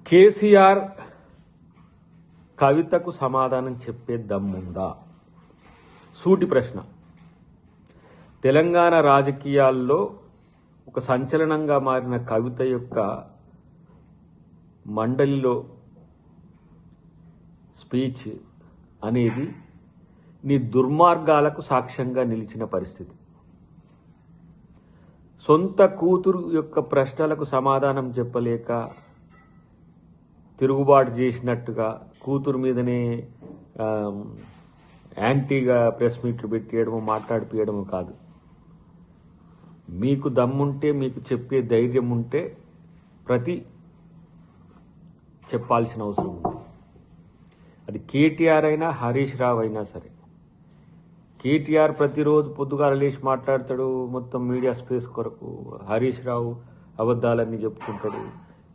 కేసీఆర్ కవితకు సమాధానం చెప్పే దమ్ముందా? సూటి ప్రశ్న. తెలంగాణ రాజకీయాల్లో ఒక సంచలనంగా మారిన కవిత యొక్క మండలిలో స్పీచ్ అనేది నీ దుర్మార్గాలకు సాక్ష్యంగా నిలిచిన పరిస్థితి. సొంత కూతురు యొక్క ప్రశ్నలకు సమాధానం చెప్పలేక తిరుగుబాటు చేసినట్టుగా కూతురు మీదనే యాంటీగా ప్రెస్ మీట్లు పెట్టేయడము, మాట్లాడిపియడము కాదు. మీకు దమ్ముంటే, మీకు చెప్పే ధైర్యం ఉంటే చెప్పాల్సిన అవసరం ఉంది. అది కేటీఆర్ అయినా హరీష్ రావు అయినా సరే. కేటీఆర్ ప్రతిరోజు పొద్దుగాల లేచి మాట్లాడతాడు మొత్తం మీడియా స్పేస్ కొరకు. హరీష్ రావు అబద్ధాలన్నీ చెప్పుకుంటాడు.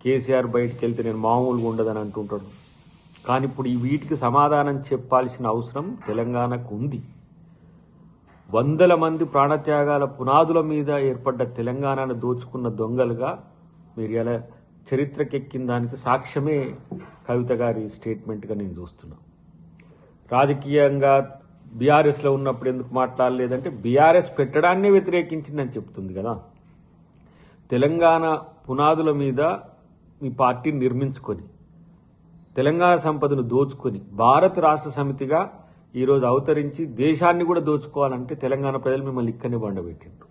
కేసీఆర్ బయటికి వెళ్తే నేను మామూలుగా ఉండదని అంటుంటాడు. కానీ ఇప్పుడు ఈ వీటికి సమాధానం చెప్పాల్సిన అవసరం తెలంగాణకు ఉంది. వందల మంది ప్రాణత్యాగాల పునాదుల మీద ఏర్పడ్డ తెలంగాణను దోచుకున్న దొంగలుగా మీరు ఎలా చరిత్రకెక్కిన దానికి సాక్ష్యమే కవిత గారి స్టేట్మెంట్గా నేను చూస్తున్నా. రాజకీయంగా బీఆర్ఎస్లో ఉన్నప్పుడు ఎందుకు మాట్లాడలేదంటే బీఆర్ఎస్ పెట్టడాన్నే వ్యతిరేకించిందని చెప్తుంది కదా. తెలంగాణ పునాదుల మీద మీ పార్టీని నిర్మించుకొని తెలంగాణ సంపదను దోచుకొని భారత రాష్ట్ర సమితిగా ఈరోజు అవతరించి దేశాన్ని కూడా దోచుకోవాలంటే తెలంగాణ ప్రజలు మిమ్మల్ని ఇక్కడనే బండబెట్టిండ్రు.